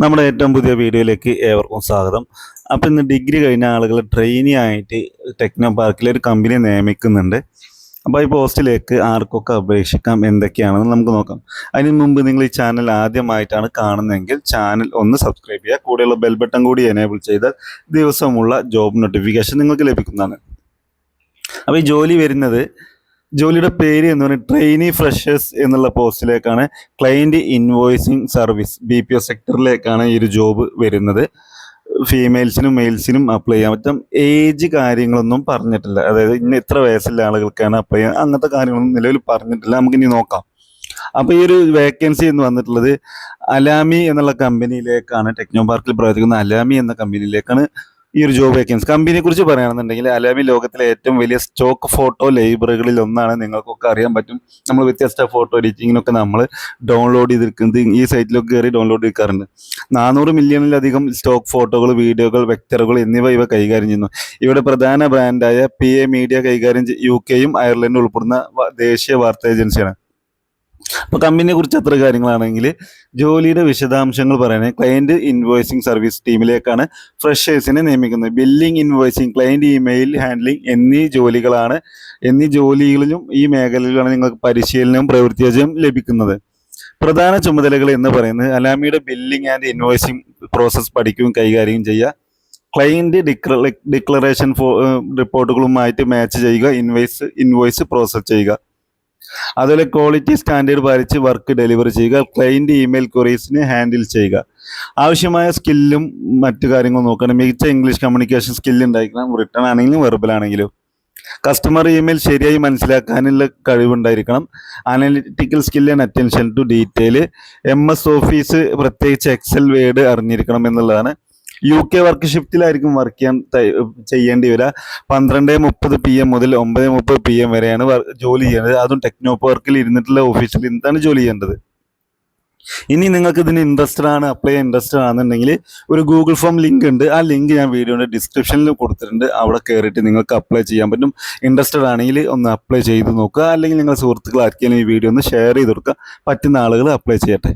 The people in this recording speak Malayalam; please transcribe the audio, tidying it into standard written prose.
നമ്മുടെ ഏറ്റവും പുതിയ വീഡിയോയിലേക്ക് ഏവർക്കും സ്വാഗതം. അപ്പോൾ ഇന്ന് ഡിഗ്രി കഴിഞ്ഞ ആളുകൾ ട്രെയിനി ആയിട്ട് ടെക്നോ പാർക്കിൽ ഒരു കമ്പനി നിയമിക്കുന്നുണ്ട്. അപ്പോൾ ഈ പോസ്റ്റിലേക്ക് ആർക്കൊക്കെ അപേക്ഷിക്കാം, എന്തൊക്കെയാണെന്ന് നമുക്ക് നോക്കാം. അതിന് മുമ്പ് നിങ്ങൾ ഈ ചാനൽ ആദ്യമായിട്ടാണ് കാണുന്നതെങ്കിൽ ചാനൽ ഒന്ന് സബ്സ്ക്രൈബ് ചെയ്യുക. കൂടെയുള്ള ബെൽ ബട്ടൺ കൂടി എനേബിൾ ചെയ്താൽ ദിവസമുള്ള ജോബ് നോട്ടിഫിക്കേഷൻ നിങ്ങൾക്ക് ലഭിക്കുന്നതാണ്. അപ്പോൾ ഈ ജോലിയുടെ പേര് എന്ന് പറയുന്നത് ട്രെയിനി ഫ്രഷേഴ്സ് എന്നുള്ള പോസ്റ്റിലേക്കാണ്. ക്ലയൻറ്റ് ഇൻവോയ്സിങ് സർവീസ് BPO സെക്ടറിലേക്കാണ് ഈ ഒരു ജോബ് വരുന്നത്. ഫീമെയിൽസിനും മെയിൽസിനും അപ്ലൈ ചെയ്യാൻ പറ്റും. ഏജ് കാര്യങ്ങളൊന്നും പറഞ്ഞിട്ടില്ല, അതായത് ഇന്ന് ഇത്ര വയസ്സുള്ള ആളുകൾക്കാണ് അപ്ലൈ ചെയ്യാൻ, അങ്ങനത്തെ കാര്യങ്ങളൊന്നും നിലവിൽ പറഞ്ഞിട്ടില്ല. നമുക്കിനി നോക്കാം. അപ്പോൾ ഈ ഒരു വേക്കൻസി എന്ന് വന്നിട്ടുള്ളത് അലാമി എന്നുള്ള കമ്പനിയിലേക്കാണ്. ടെക്നോ പാർക്കിൽ പ്രവർത്തിക്കുന്ന അലാമി എന്ന കമ്പനിയിലേക്കാണ് ഈ ഒരു ജോബ് വേക്കൻസി. കമ്പനിയെ കുറിച്ച് പറയുകയാണെന്നുണ്ടെങ്കിൽ അലാമി ലോകത്തിലെ ഏറ്റവും വലിയ സ്റ്റോക്ക് ഫോട്ടോ ലൈബ്രറികളിൽ ഒന്നാണ്. നിങ്ങൾക്കൊക്കെ അറിയാൻ പറ്റും. നമ്മൾ വ്യത്യസ്ത ഫോട്ടോ എഡിറ്റിങ്ങിനൊക്കെ നമ്മൾ ഡൗൺലോഡ് ചെയ്തിരിക്കുന്നത് ഈ സൈറ്റിലൊക്കെ കയറി ഡൗൺലോഡ് ചെയ്തിരിക്കാറുണ്ട്. 400 മില്യണിലധികം സ്റ്റോക്ക് ഫോട്ടോകൾ, വീഡിയോകൾ, വെക്ടറുകൾ എന്നിവ കൈകാര്യം ചെയ്യുന്നു. ഇവിടെ പ്രധാന ബ്രാൻഡായ PA മീഡിയ കൈകാര്യം UKയും അയർലൻഡും ഉൾപ്പെടുന്ന ദേശീയ വാർത്താ ഏജൻസിയാണ്. അപ്പോൾ കമ്പനിയെ കുറിച്ച് എത്ര കാര്യങ്ങളാണെങ്കിൽ ജോലിയുടെ വിശദാംശങ്ങൾ പറയുന്നത് ക്ലയൻറ്റ് ഇൻവോയ്സിംഗ് സർവീസ് ടീമിലേക്കാണ് ഫ്രഷേഴ്സിനെ നിയമിക്കുന്നത്. Billing, invoicing, client email handling എന്നീ ജോലികളിലും ഈ മേഖലയിലാണ് നിങ്ങൾക്ക് പരിശീലനവും പ്രവൃത്തിയും ലഭിക്കുന്നത്. പ്രധാന ചുമതലകൾ എന്ന് പറയുന്നത് അലാമിയുടെ ബില്ലിംഗ് ആൻഡ് ഇൻവോയ്സിംഗ് പ്രോസസ്സ് പഠിക്കുകയും കൈകാര്യം ചെയ്യുക, ക്ലയൻറ്റ് ഡിക്ലറേഷൻ റിപ്പോർട്ടുകളുമായിട്ട് മാച്ച് ചെയ്യുക, ഇൻവോയ്സ് പ്രോസസ്സ് ചെയ്യുക, അതുപോലെ ക്വാളിറ്റി സ്റ്റാൻഡേർഡ് പാലിച്ച് വർക്ക് ഡെലിവറി ചെയ്യുക, ക്ലയൻറ്റ് ഇമെയിൽ ക്വറീസിന് ഹാൻഡിൽ ചെയ്യുക. ആവശ്യമായ സ്കില്ലും മറ്റു കാര്യങ്ങളും നോക്കണം. മികച്ച ഇംഗ്ലീഷ് കമ്മ്യൂണിക്കേഷൻ സ്കില്ല് ഉണ്ടായിരിക്കണം, റിട്ടൺ ആണെങ്കിലും വെർബൽ ആണെങ്കിലും. കസ്റ്റമർ ഇമെയിൽ ശരിയായി മനസ്സിലാക്കാനുള്ള കഴിവുണ്ടായിരിക്കണം. Analytical skill and attention to detail. MS office, പ്രത്യേകിച്ച് എക്സൽ, വേഡ് അറിഞ്ഞിരിക്കണം എന്നുള്ളതാണ്. UK വർക്ക് ഷിഫ്റ്റിലായിരിക്കും ചെയ്യേണ്ടി വരിക. 12:30 PM മുതൽ 9:30 PM വരെയാണ് ജോലി ചെയ്യുന്നത്. അതും ടെക്നോ പാർക്കിൽ ഇരുന്നിട്ടുള്ള ഓഫീസിൽ ഇരുന്നിട്ടാണ് ജോലി ചെയ്യേണ്ടത്. ഇനി നിങ്ങൾക്ക് ഇതിന് അപ്ലൈ ചെയ്യാൻ ഇൻട്രസ്റ്റഡ് ആണെന്നുണ്ടെങ്കിൽ ഒരു ഗൂഗിൾ ഫോം ലിങ്ക് ഉണ്ട്. ആ ലിങ്ക് ഞാൻ വീഡിയോയുടെ ഡിസ്ക്രിപ്ഷനിൽ കൊടുത്തിട്ടുണ്ട്. അവിടെ കയറിയിട്ട് നിങ്ങൾക്ക് അപ്ലൈ ചെയ്യാൻ പറ്റും. ഇൻട്രസ്റ്റഡ് ആണെങ്കിൽ ഒന്ന് അപ്ലൈ ചെയ്ത് നോക്കുക. അല്ലെങ്കിൽ നിങ്ങളുടെ സുഹൃത്തുക്കൾ ആർക്കെങ്കിലും ഈ വീഡിയോ ഒന്ന് ഷെയർ ചെയ്ത് കൊടുക്കുക. പറ്റുന്ന ആളുകൾ അപ്ലൈ ചെയ്യട്ടെ.